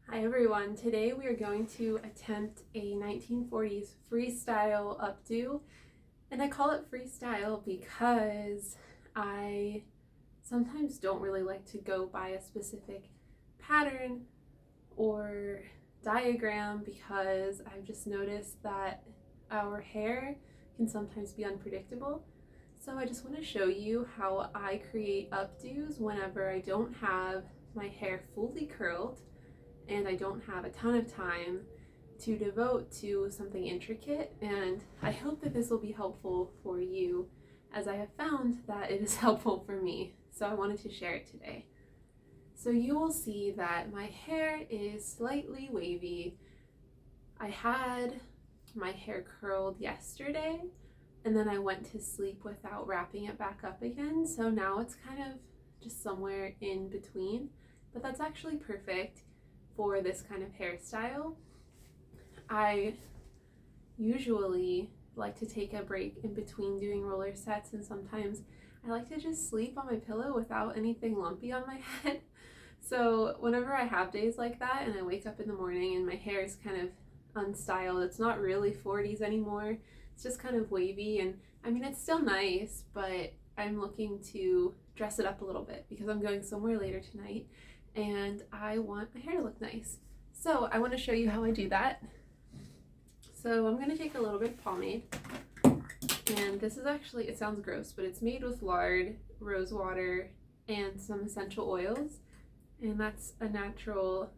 Hi everyone, today we are going to attempt a 1940s freestyle updo, and I call it freestyle because I sometimes don't really like to go by a specific pattern or diagram because I've just noticed that our hair can sometimes be unpredictable. So I just want to show you how I create updos whenever I don't have my hair fully curled and I don't have a ton of time to devote to something intricate, and I hope that this will be helpful for you as I have found that it is helpful for me, so I wanted to share it today. So you will see that my hair is slightly wavy. I had my hair curled yesterday and then I went to sleep without wrapping it back up again, so now it's kind of just somewhere in between, but that's actually perfect for this kind of hairstyle. I usually like to take a break in between doing roller sets, and sometimes I like to just sleep on my pillow without anything lumpy on my head. So whenever I have days like that and I wake up in the morning and my hair is kind of unstyled, it's not really 40s anymore, it's just kind of wavy, and I mean it's still nice, but I'm looking to dress it up a little bit because I'm going somewhere later tonight and I want my hair to look nice. So I want to show you how I do that. So I'm going to take a little bit of pomade, and this is actually, it sounds gross, but it's made with lard, rose water, and some essential oils, and that's a natural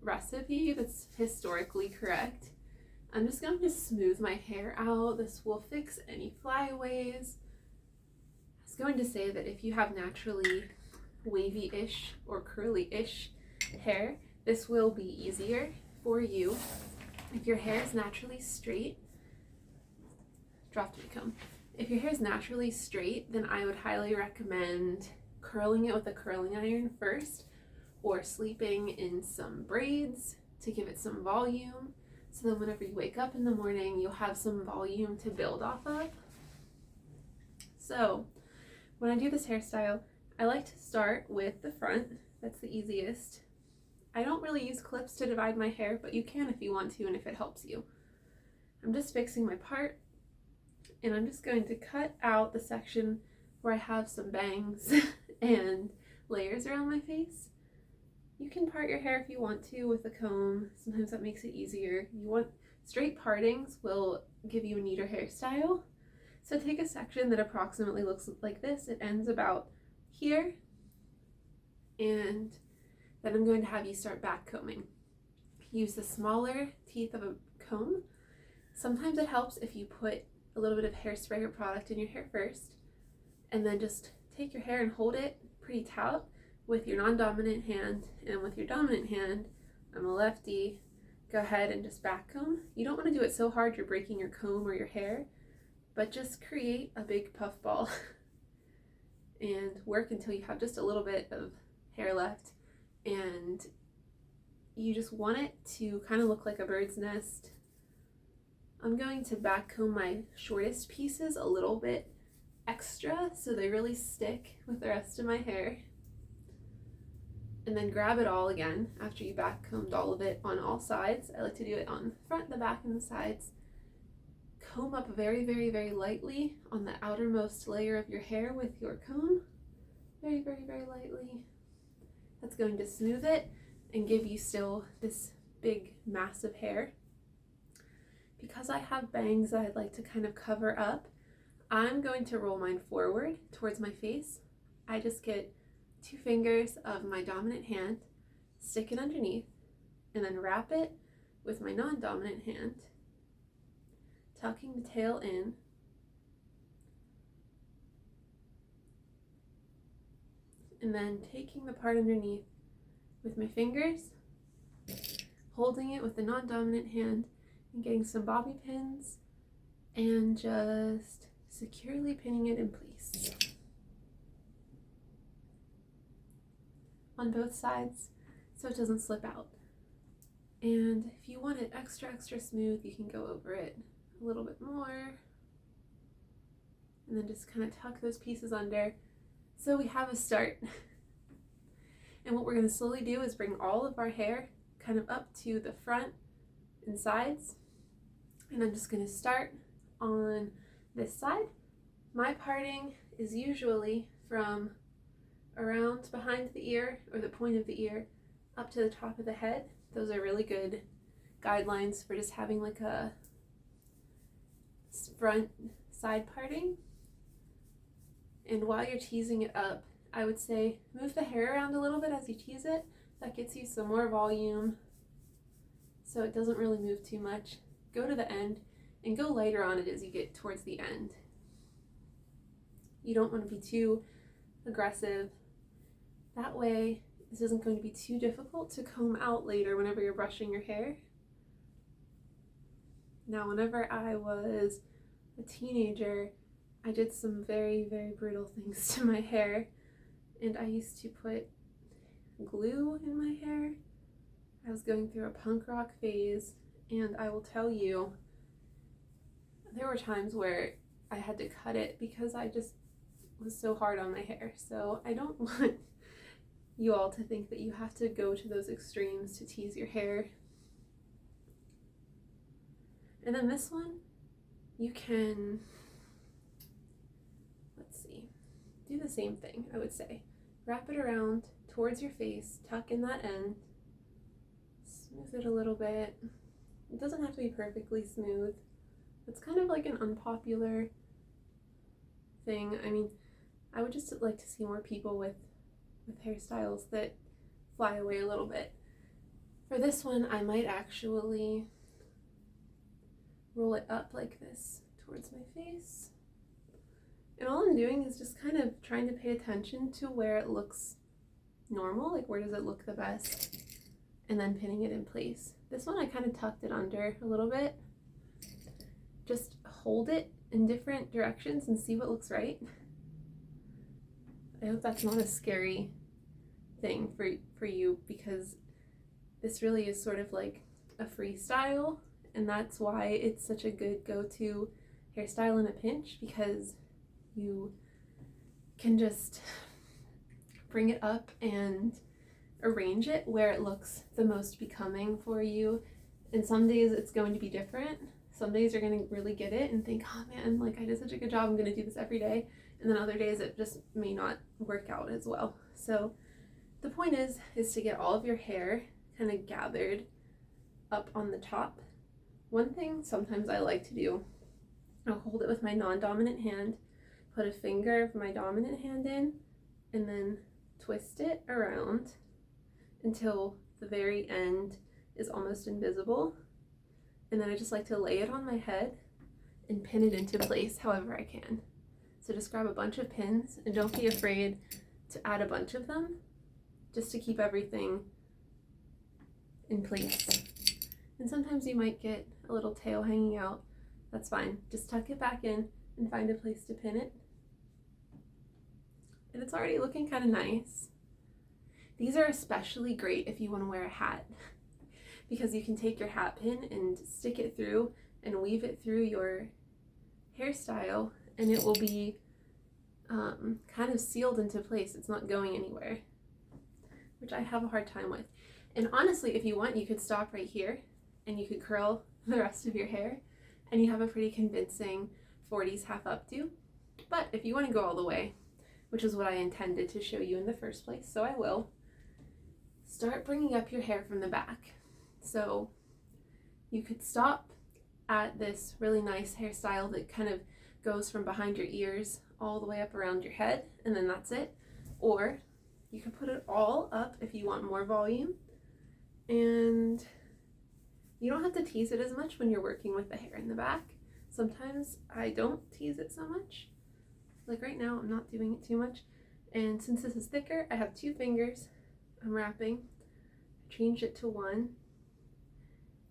recipe that's historically correct. I'm just going to smooth my hair out. This will fix any flyaways. I was going to say that if you have naturally wavy-ish or curly-ish hair, this will be easier for you. If your hair is naturally straight, dropped my comb. If your hair is naturally straight, then I would highly recommend curling it with a curling iron first, or sleeping in some braids to give it some volume, so then whenever you wake up in the morning, you'll have some volume to build off of. So when I do this hairstyle, I like to start with the front. That's the easiest. I don't really use clips to divide my hair, but you can if you want to and if it helps you. I'm just fixing my part, and I'm just going to cut out the section where I have some bangs and layers around my face. You can part your hair if you want to with a comb. Sometimes that makes it easier. You want straight partings will give you a neater hairstyle. So take a section that approximately looks like this. It ends about here, and then I'm going to have you start back combing. Use the smaller teeth of a comb. Sometimes it helps if you put a little bit of hairspray or product in your hair first, and then just take your hair and hold it pretty taut with your non-dominant hand, and with your dominant hand, I'm a lefty, go ahead and just back comb. You don't want to do it so hard you're breaking your comb or your hair, but just create a big puff ball and work until you have just a little bit of hair left, and you just want it to kind of look like a bird's nest. I'm going to back comb my shortest pieces a little bit extra so they really stick with the rest of my hair, and then grab it all again after you back combed all of it on all sides. I like to do it on the front, the back, and the sides. Comb up very, very, very lightly on the outermost layer of your hair with your comb. Very, very, very lightly. That's going to smooth it and give you still this big, massive hair. Because I have bangs that I'd like to kind of cover up, I'm going to roll mine forward towards my face. I just get 2 fingers of my dominant hand, stick it underneath, and then wrap it with my non-dominant hand, tucking the tail in, and then taking the part underneath with my fingers, holding it with the non-dominant hand, and getting some bobby pins, and just securely pinning it in place on both sides so it doesn't slip out. And if you want it extra, extra smooth, you can go over it a little bit more, and then just kind of tuck those pieces under so we have a start. And what we're going to slowly do is bring all of our hair kind of up to the front and sides. And I'm just going to start on this side. My parting is usually from around behind the ear or the point of the ear up to the top of the head. Those are really good guidelines for just having like a front side parting. And while you're teasing it up, I would say move the hair around a little bit as you tease it. That gets you some more volume so it doesn't really move too much. Go to the end and go lighter on it as you get towards the end. You don't want to be too aggressive. That way, this isn't going to be too difficult to comb out later whenever you're brushing your hair. Now, whenever I was a teenager, I did some very, very brutal things to my hair, and I used to put glue in my hair. I was going through a punk rock phase, and I will tell you, there were times where I had to cut it because I just was so hard on my hair. So I don't want you all to think that you have to go to those extremes to tease your hair. And then this one, you can, let's see, do the same thing, I would say. Wrap it around towards your face, tuck in that end, smooth it a little bit. It doesn't have to be perfectly smooth. It's kind of like an unpopular thing. I mean, I would just like to see more people with hairstyles that fly away a little bit. For this one, I might actually roll it up like this towards my face. And all I'm doing is just kind of trying to pay attention to where it looks normal, like where does it look the best, and then pinning it in place. This one I kind of tucked it under a little bit. Just hold it in different directions and see what looks right. I hope that's not a scary thing for you, because this really is sort of like a freestyle, and that's why it's such a good go-to hairstyle in a pinch, because you can just bring it up and arrange it where it looks the most becoming for you. And some days it's going to be different. Some days you're going to really get it and think, oh man, like I did such a good job, I'm going to do this every day. And then other days it just may not work out as well. So the point is to get all of your hair kind of gathered up on the top. One thing sometimes I like to do, I'll hold it with my non-dominant hand, put a finger of my dominant hand in, and then twist it around until the very end is almost invisible. And then I just like to lay it on my head and pin it into place however I can. So just grab a bunch of pins, and don't be afraid to add a bunch of them just to keep everything in place. And sometimes you might get a little tail hanging out. That's fine. Just tuck it back in and find a place to pin it. And it's already looking kind of nice. These are especially great if you want to wear a hat, because you can take your hat pin and stick it through and weave it through your hairstyle, and it will be kind of sealed into place. It's not going anywhere, which I have a hard time with. And honestly, if you want, you could stop right here and you could curl the rest of your hair, and you have a pretty convincing 40s half updo. But if you want to go all the way, which is what I intended to show you in the first place, so I will, start bringing up your hair from the back. So you could stop at this really nice hairstyle that kind of goes from behind your ears all the way up around your head, and then that's it. Or you could put it all up if you want more volume, and you don't have to tease it as much when you're working with the hair in the back. Sometimes I don't tease it so much. Like right now, I'm not doing it too much. And since this is thicker, I have 2 fingers. I'm wrapping. I changed it to 1.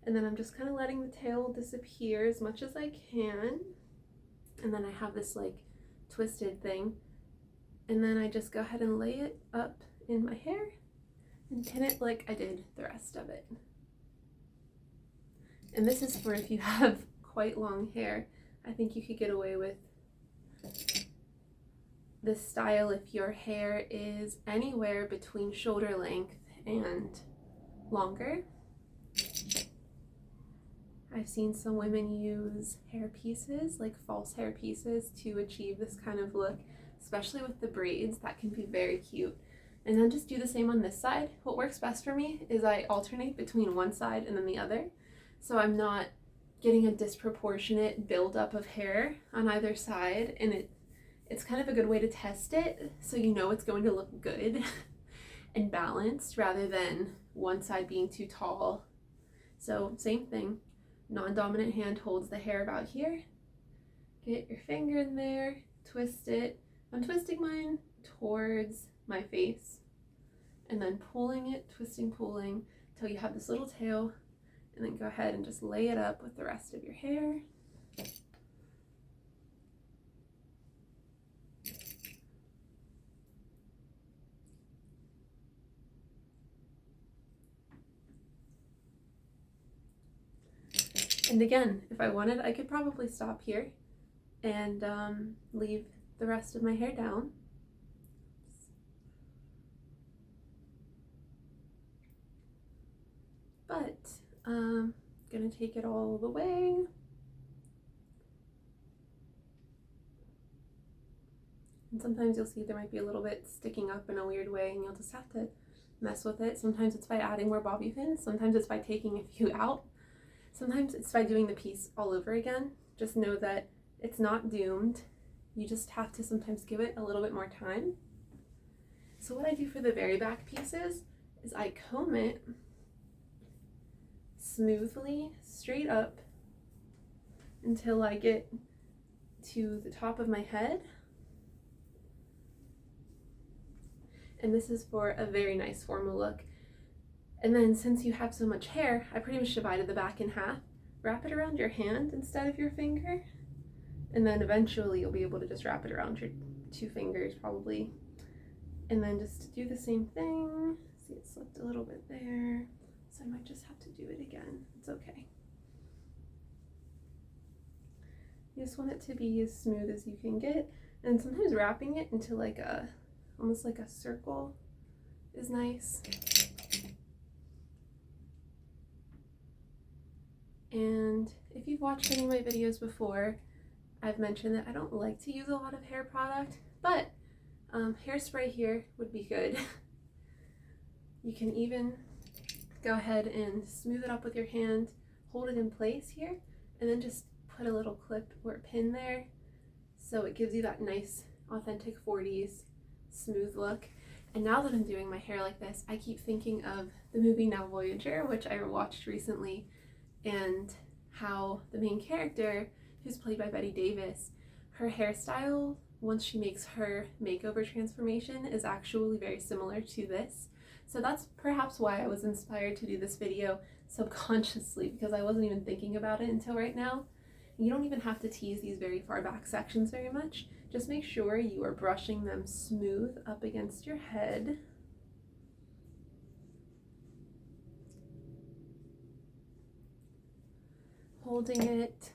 And then I'm just kind of letting the tail disappear as much as I can. And then I have this like twisted thing. And then I just go ahead and lay it up in my hair and pin it like I did the rest of it. And this is for if you have quite long hair. I think you could get away with this style if your hair is anywhere between shoulder length and longer. I've seen some women use hair pieces, like false hair pieces, to achieve this kind of look, especially with the braids. That can be very cute. And then just do the same on this side. What works best for me is I alternate between one side and then the other, so I'm not getting a disproportionate buildup of hair on either side, and it's kind of a good way to test it, so you know it's going to look good and balanced rather than one side being too tall. So same thing, non-dominant hand holds the hair about here. Get your finger in there, twist it. I'm twisting mine towards my face and then pulling it, twisting, pulling until you have this little tail, and then go ahead and just lay it up with the rest of your hair. And again, if I wanted, I could probably stop here and leave the rest of my hair down. But I'm gonna take it all the way. And sometimes you'll see there might be a little bit sticking up in a weird way, and you'll just have to mess with it. Sometimes it's by adding more bobby pins, sometimes it's by taking a few out, sometimes it's by doing the piece all over again. Just know that it's not doomed. You just have to sometimes give it a little bit more time. So what I do for the very back pieces is I comb it smoothly straight up until I get to the top of my head. And this is for a very nice formal look. And then since you have so much hair, I pretty much divided the back in half. Wrap it around your hand instead of your finger, and then eventually you'll be able to just wrap it around your 2 fingers probably. And then just do the same thing. See, it slipped a little bit there, so I might just have to do it again. It's okay. You just want it to be as smooth as you can get, and sometimes wrapping it into like a, almost like a circle is nice. And if you've watched any of my videos before, I've mentioned that I don't like to use a lot of hair product, but hairspray here would be good. You can even go ahead and smooth it up with your hand, hold it in place here, and then just put a little clip or a pin there, so it gives you that nice authentic 40s smooth look. And now that I'm doing my hair like this, I keep thinking of the movie Now Voyager, which I watched recently, and how the main character, who's played by Betty Davis, her hairstyle, once she makes her makeover transformation, is actually very similar to this. So that's perhaps why I was inspired to do this video subconsciously, because I wasn't even thinking about it until right now. You don't even have to tease these very far back sections very much. Just make sure you are brushing them smooth up against your head. Holding it.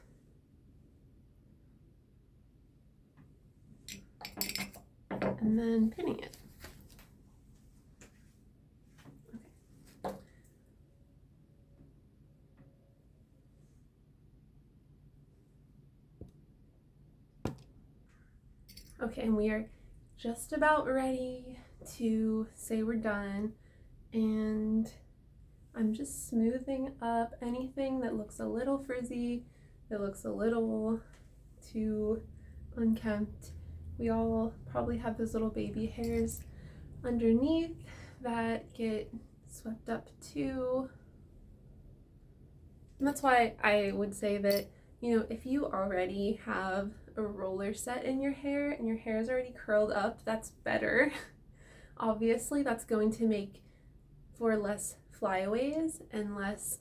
And then pinning it. Okay, and we are just about ready to say we're done, and I'm just smoothing up anything that looks a little frizzy, that looks a little too unkempt. We all probably have those little baby hairs underneath that get swept up too. And that's why I would say that, you know, if you already have a roller set in your hair and your hair is already curled up, that's better. Obviously, that's going to make for less flyaways and less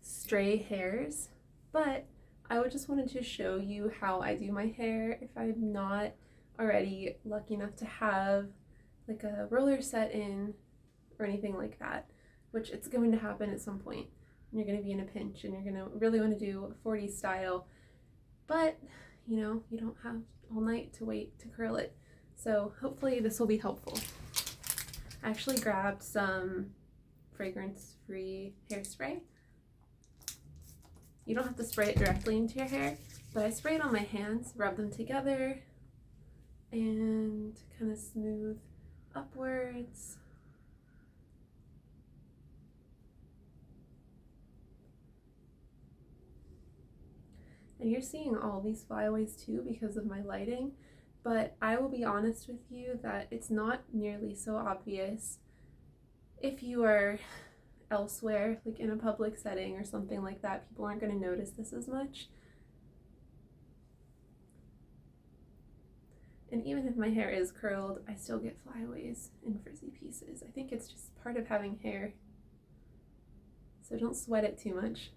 stray hairs, but I would just wanted to show you how I do my hair if I'm not already lucky enough to have like a roller set in or anything like that, which it's going to happen at some point. You're going to be in a pinch and you're going to really want to do a 40s style, but you know, you don't have all night to wait to curl it. So hopefully this will be helpful. I actually grabbed some fragrance-free hairspray. You don't have to spray it directly into your hair, but I spray it on my hands, rub them together, and kind of smooth upwards. And you're seeing all these flyaways too because of my lighting, but I will be honest with you that it's not nearly so obvious if you are elsewhere, like in a public setting or something like that. People aren't going to notice this as much. And even if my hair is curled, I still get flyaways and frizzy pieces. I think it's just part of having hair. So don't sweat it too much.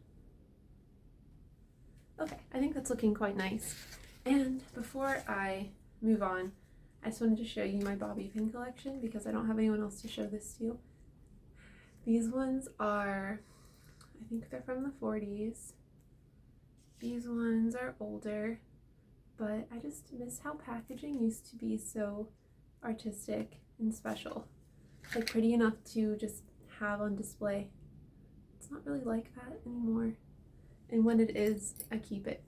Okay, I think that's looking quite nice. And before I move on, I just wanted to show you my bobby pin collection because I don't have anyone else to show this to. These ones are, I think they're from the 40s. These ones are older, but I just miss how packaging used to be so artistic and special. Like pretty enough to just have on display. It's not really like that anymore. And when it is, I keep it.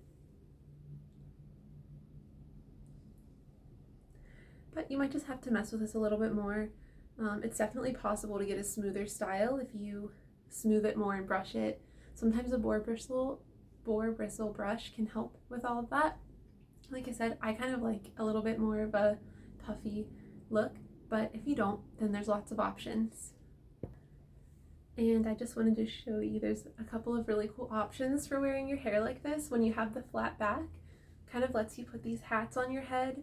But you might just have to mess with this a little bit more. It's definitely possible to get a smoother style if you smooth it more and brush it. Sometimes a boar bristle brush can help with all of that. Like I said, I kind of like a little bit more of a puffy look, but if you don't, then there's lots of options. And I just wanted to show you there's a couple of really cool options for wearing your hair like this when you have the flat back. Kind of lets you put these hats on your head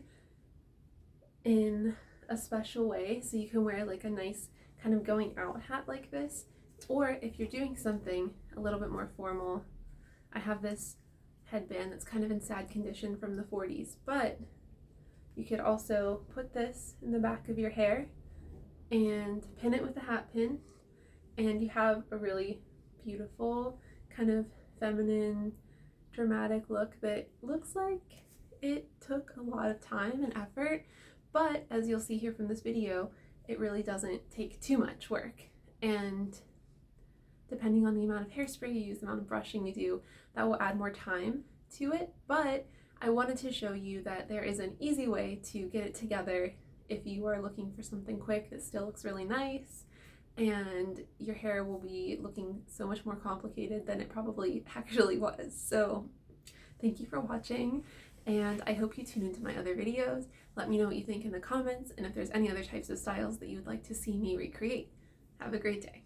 in a special way, so you can wear like a nice kind of going out hat like this, or if you're doing something a little bit more formal, I have this headband that's kind of in sad condition from the 40s, but you could also put this in the back of your hair and pin it with a hat pin, and you have a really beautiful kind of feminine dramatic look that looks like it took a lot of time and effort. But as you'll see here from this video, it really doesn't take too much work. And depending on the amount of hairspray you use, the amount of brushing you do, that will add more time to it. But I wanted to show you that there is an easy way to get it together if you are looking for something quick that still looks really nice, and your hair will be looking so much more complicated than it probably actually was. So thank you for watching. And I hope you tune into my other videos. Let me know what you think in the comments, and if there's any other types of styles that you would like to see me recreate. Have a great day.